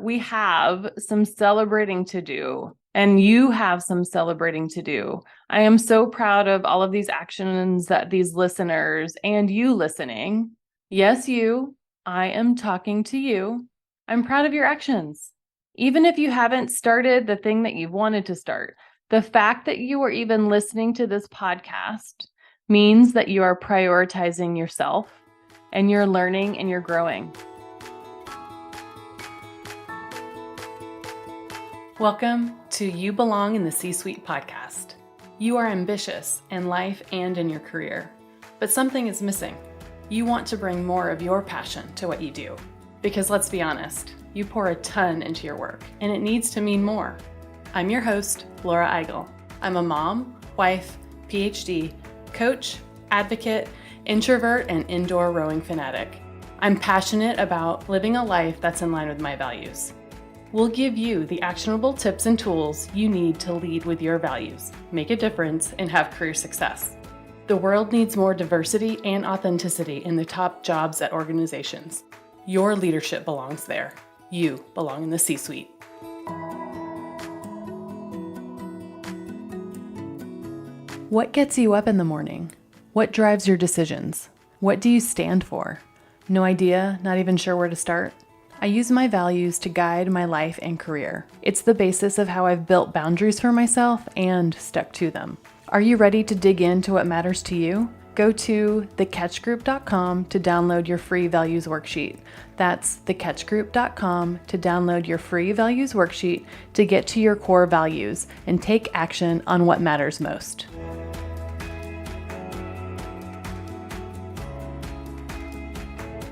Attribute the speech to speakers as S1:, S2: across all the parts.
S1: We have some celebrating to do, and you have some celebrating to do. I am so proud of all of these actions that these listeners and you listening. Yes, you, I am talking to you. I'm proud of your actions. Even if you haven't started the thing that you've wanted to start, the fact that you are even listening to this podcast means that you are prioritizing yourself and you're learning and you're growing. Welcome to You Belong in the C-Suite podcast. You are ambitious in life and in your career, but something is missing. You want to bring more of your passion to what you do. Because let's be honest, you pour a ton into your work, and it needs to mean more. I'm your host, Laura Eigel. I'm a mom, wife, PhD, coach, advocate, introvert, and indoor rowing fanatic. I'm passionate about living a life that's in line with my values. We'll give you the actionable tips and tools you need to lead with your values, make a difference, and have career success. The world needs more diversity and authenticity in the top jobs at organizations. Your leadership belongs there. You belong in the C-Suite. What gets you up in the morning? What drives your decisions? What do you stand for? No idea, not even sure where to start? I use my values to guide my life and career. It's the basis of how I've built boundaries for myself and stuck to them. Are you ready to dig into what matters to you? Go to thecatchgroup.com to download your free values worksheet. That's thecatchgroup.com to download your free values worksheet to get to your core values and take action on what matters most.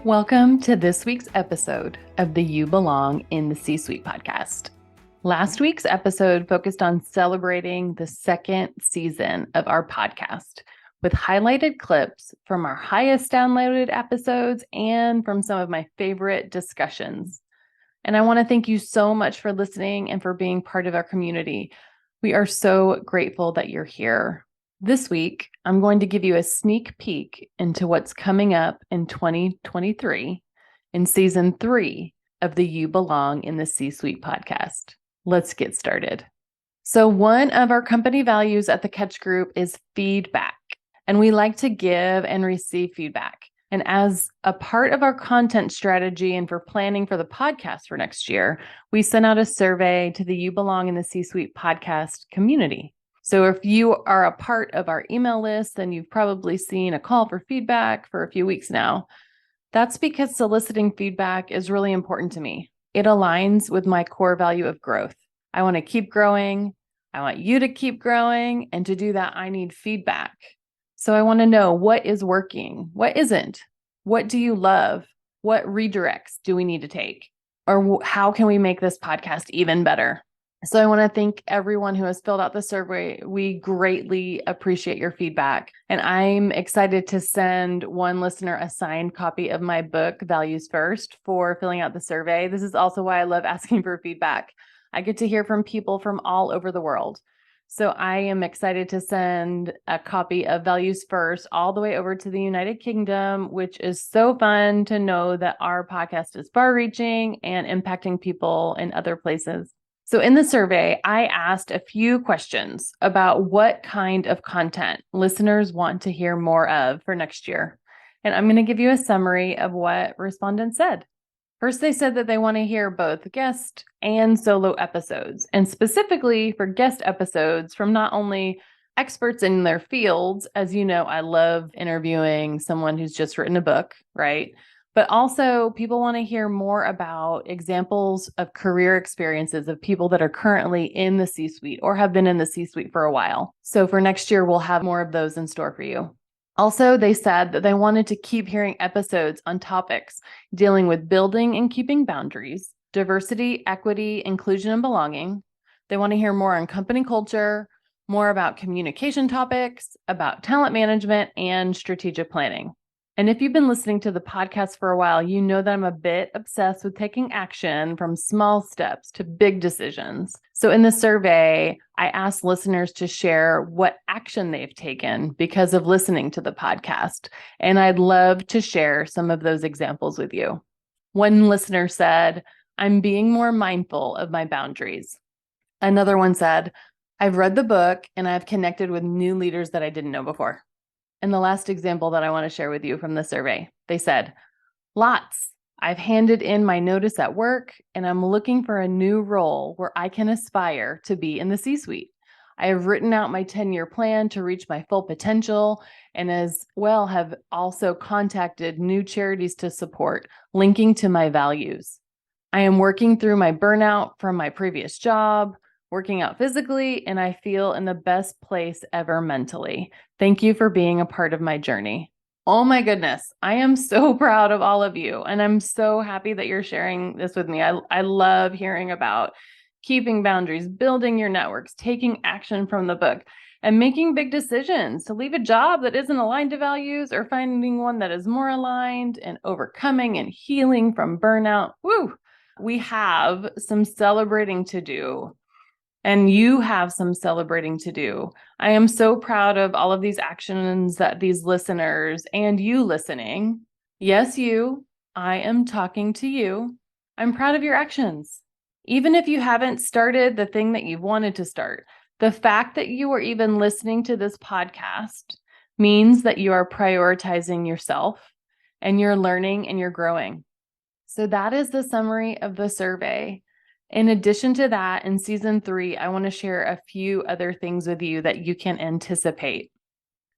S1: Welcome to this week's episode of the You Belong in the C-Suite podcast. Last week's episode focused on celebrating the second season of our podcast with highlighted clips from our highest downloaded episodes and from some of my favorite discussions. And I want to thank you so much for listening and for being part of our community. We are so grateful that you're here. This week, I'm going to give you a sneak peek into what's coming up in 2023 in season 3 of the You Belong in the C-Suite podcast. Let's get started. So one of our company values at the Catch Group is feedback, and we like to give and receive feedback. And as a part of our content strategy and for planning for the podcast for next year, we sent out a survey to the You Belong in the C-Suite podcast community. So if you are a part of our email list, then you've probably seen a call for feedback for a few weeks now. That's because soliciting feedback is really important to me. It aligns with my core value of growth. I want to keep growing. I want you to keep growing. And to do that, I need feedback. So I want to know what is working, what isn't, what do you love, what redirects do we need to take, or how can we make this podcast even better? So I want to thank everyone who has filled out the survey. We greatly appreciate your feedback. And I'm excited to send one listener a signed copy of my book, Values First, for filling out the survey. This is also why I love asking for feedback. I get to hear from people from all over the world. So I am excited to send a copy of Values First all the way over to the United Kingdom, which is so fun to know that our podcast is far-reaching and impacting people in other places. So in the survey, I asked a few questions about what kind of content listeners want to hear more of for next year. And I'm going to give you a summary of what respondents said. First, they said that they want to hear both guest and solo episodes, and specifically for guest episodes from not only experts in their fields. As you know, I love interviewing someone who's just written a book, right? But also people want to hear more about examples of career experiences of people that are currently in the C-Suite or have been in the C-Suite for a while. So for next year, we'll have more of those in store for you. Also, they said that they wanted to keep hearing episodes on topics dealing with building and keeping boundaries, diversity, equity, inclusion, and belonging. They want to hear more on company culture, more about communication topics, about talent management, and strategic planning. And if you've been listening to the podcast for a while, you know that I'm a bit obsessed with taking action from small steps to big decisions. So in the survey, I asked listeners to share what action they've taken because of listening to the podcast. And I'd love to share some of those examples with you. One listener said, I'm being more mindful of my boundaries. Another one said, I've read the book and I've connected with new leaders that I didn't know before. And the last example that I want to share with you from the survey, they said, lots. I've handed in my notice at work and I'm looking for a new role where I can aspire to be in the C-suite. I have written out my 10-year plan to reach my full potential and as well have also contacted new charities to support, linking to my values. I am working through my burnout from my previous job, working out physically, and I feel in the best place ever mentally. Thank you for being a part of my journey. Oh my goodness. I am so proud of all of you. And I'm so happy that you're sharing this with me. I love hearing about keeping boundaries, building your networks, taking action from the book, and making big decisions to leave a job that isn't aligned to values or finding one that is more aligned and overcoming and healing from burnout. Woo! We have some celebrating to do. And you have some celebrating to do. I am so proud of all of these actions that these listeners and you listening. Yes, you, I am talking to you. I'm proud of your actions. Even if you haven't started the thing that you've wanted to start, the fact that you are even listening to this podcast means that you are prioritizing yourself and you're learning and you're growing. So that is the summary of the survey. In addition to that, in season 3, I want to share a few other things with you that you can anticipate.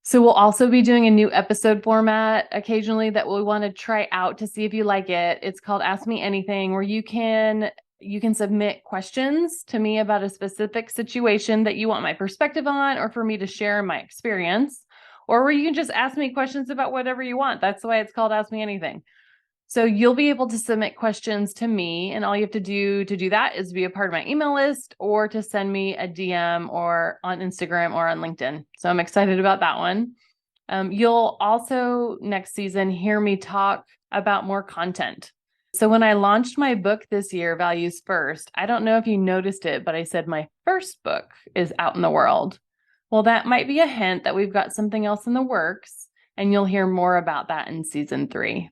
S1: So we'll also be doing a new episode format occasionally that we want to try out to see if you like it. It's called Ask Me Anything, where you can submit questions to me about a specific situation that you want my perspective on, or for me to share my experience, or where you can just ask me questions about whatever you want. That's why it's called Ask Me Anything. So you'll be able to submit questions to me, and all you have to do that is be a part of my email list or to send me a DM or on Instagram or on LinkedIn. So I'm excited about that one. You'll also next season hear me talk about more content. So when I launched my book this year, Values First, I don't know if you noticed it, but I said my first book is out in the world. Well, that might be a hint that we've got something else in the works, and you'll hear more about that in season 3.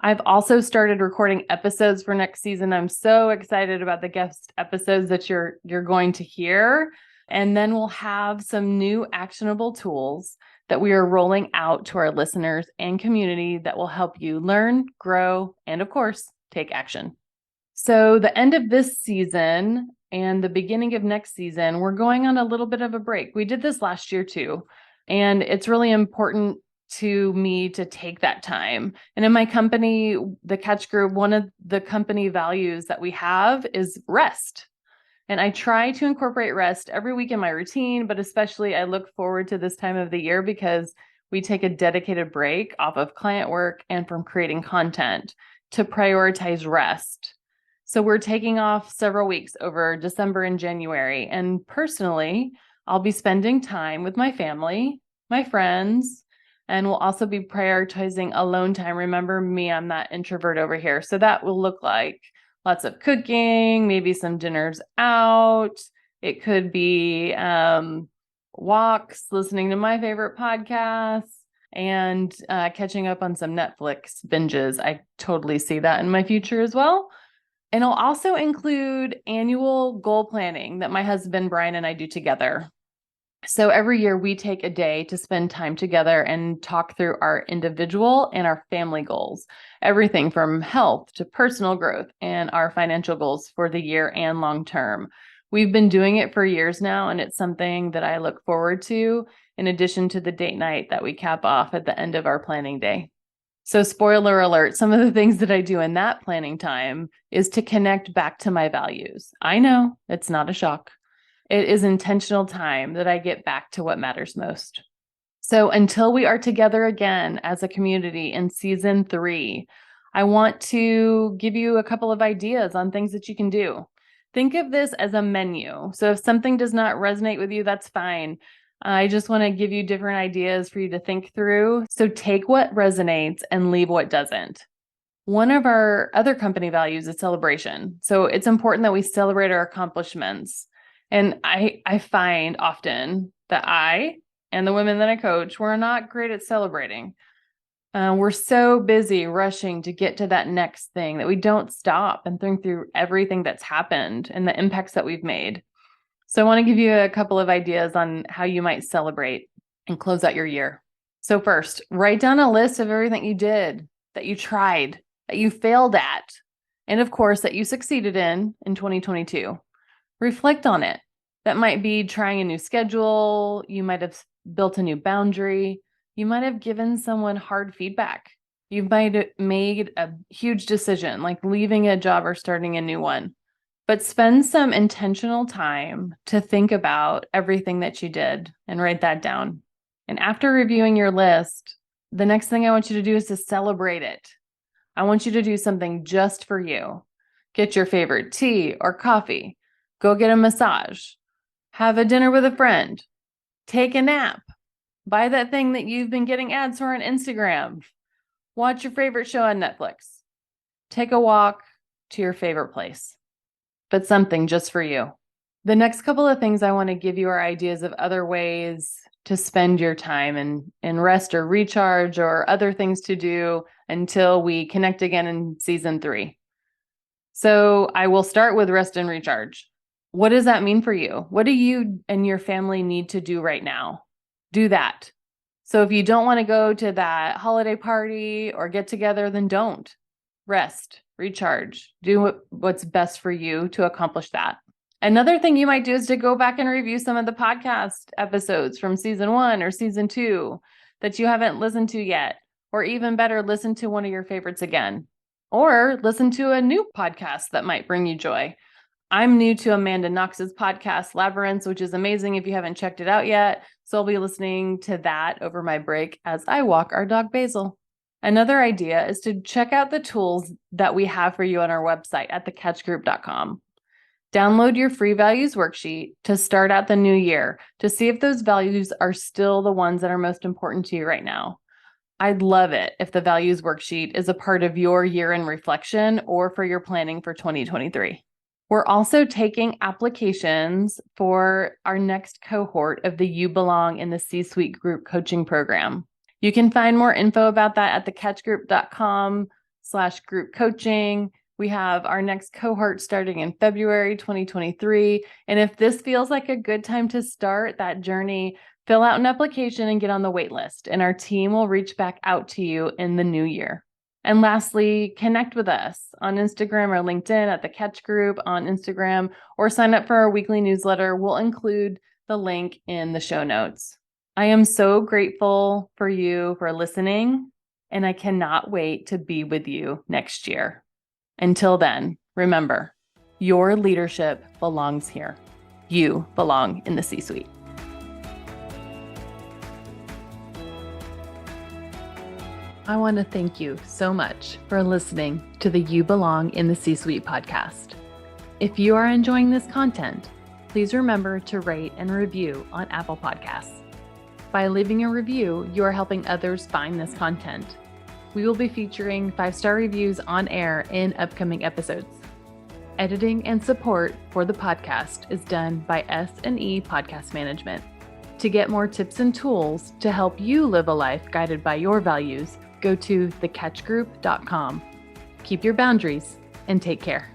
S1: I've also started recording episodes for next season. I'm so excited about the guest episodes that you're going to hear. And then we'll have some new actionable tools that we are rolling out to our listeners and community that will help you learn, grow, and of course, take action. So the end of this season and the beginning of next season, we're going on a little bit of a break. We did this last year too. And it's really important to me to take that time. And in my company, the Catch Group, one of the company values that we have is rest. And I try to incorporate rest every week in my routine, but especially I look forward to this time of the year because we take a dedicated break off of client work and from creating content to prioritize rest. So we're taking off several weeks over December and January. And personally, I'll be spending time with my family, my friends, and we'll also be prioritizing alone time. Remember me, I'm that introvert over here. So that will look like lots of cooking, maybe some dinners out. It could be walks, listening to my favorite podcasts, and catching up on some Netflix binges. I totally see that in my future as well. And I'll also include annual goal planning that my husband, Brian, and I do together. So every year we take a day to spend time together and talk through our individual and our family goals, everything from health to personal growth and our financial goals for the year and long term. We've been doing it for years now, and it's something that I look forward to in addition to the date night that we cap off at the end of our planning day. So spoiler alert, some of the things that I do in that planning time is to connect back to my values. I know it's not a shock. It is intentional time that I get back to what matters most. So until we are together again as a community in season 3, I want to give you a couple of ideas on things that you can do. Think of this as a menu. So if something does not resonate with you, that's fine. I just want to give you different ideas for you to think through. So take what resonates and leave what doesn't. One of our other company values is celebration. So it's important that we celebrate our accomplishments. And I find often that I and the women that I coach, we're not great at celebrating. We're so busy rushing to get to that next thing that we don't stop and think through everything that's happened and the impacts that we've made. So I want to give you a couple of ideas on how you might celebrate and close out your year. So first, write down a list of everything you did, that you tried, that you failed at, and of course, that you succeeded in 2022. Reflect on it. That might be trying a new schedule. You might have built a new boundary. You might have given someone hard feedback. You might have made a huge decision, like leaving a job or starting a new one. But spend some intentional time to think about everything that you did and write that down. And after reviewing your list, the next thing I want you to do is to celebrate it. I want you to do something just for you. Get your favorite tea or coffee. Go get a massage. Have a dinner with a friend. Take a nap. Buy that thing that you've been getting ads for on Instagram. Watch your favorite show on Netflix. Take a walk to your favorite place. But something just for you. The next couple of things I want to give you are ideas of other ways to spend your time and rest or recharge or other things to do until we connect again in season 3. So I will start with rest and recharge. What does that mean for you? What do you and your family need to do right now? Do that. So if you don't want to go to that holiday party or get together, then don't. Rest, recharge, do what's best for you to accomplish that. Another thing you might do is to go back and review some of the podcast episodes from season 1 or season 2 that you haven't listened to yet, or even better, listen to one of your favorites again, or listen to a new podcast that might bring you joy. I'm new to Amanda Knox's podcast, Labyrinths, which is amazing if you haven't checked it out yet. So I'll be listening to that over my break as I walk our dog Basil. Another idea is to check out the tools that we have for you on our website at thecatchgroup.com. Download your free values worksheet to start out the new year to see if those values are still the ones that are most important to you right now. I'd love it if the values worksheet is a part of your year-end reflection or for your planning for 2023. We're also taking applications for our next cohort of the You Belong in the C-Suite group coaching program. You can find more info about that at thecatchgroup.com/group coaching. We have our next cohort starting in February 2023. And if this feels like a good time to start that journey, fill out an application and get on the wait list. And our team will reach back out to you in the new year. And lastly, connect with us on Instagram or LinkedIn at the Catch Group on Instagram, or sign up for our weekly newsletter. We'll include the link in the show notes. I am so grateful for you for listening, and I cannot wait to be with you next year. Until then, remember, your leadership belongs here. You belong in the C-Suite. I want to thank you so much for listening to the You Belong in the C-Suite podcast. If you are enjoying this content, please remember to rate and review on Apple Podcasts. By leaving a review, you are helping others find this content. We will be featuring 5-star reviews on air in upcoming episodes. Editing and support for the podcast is done by S&E Podcast Management. To get more tips and tools to help you live a life guided by your values, go to thecatchgroup.com. Keep your boundaries and take care.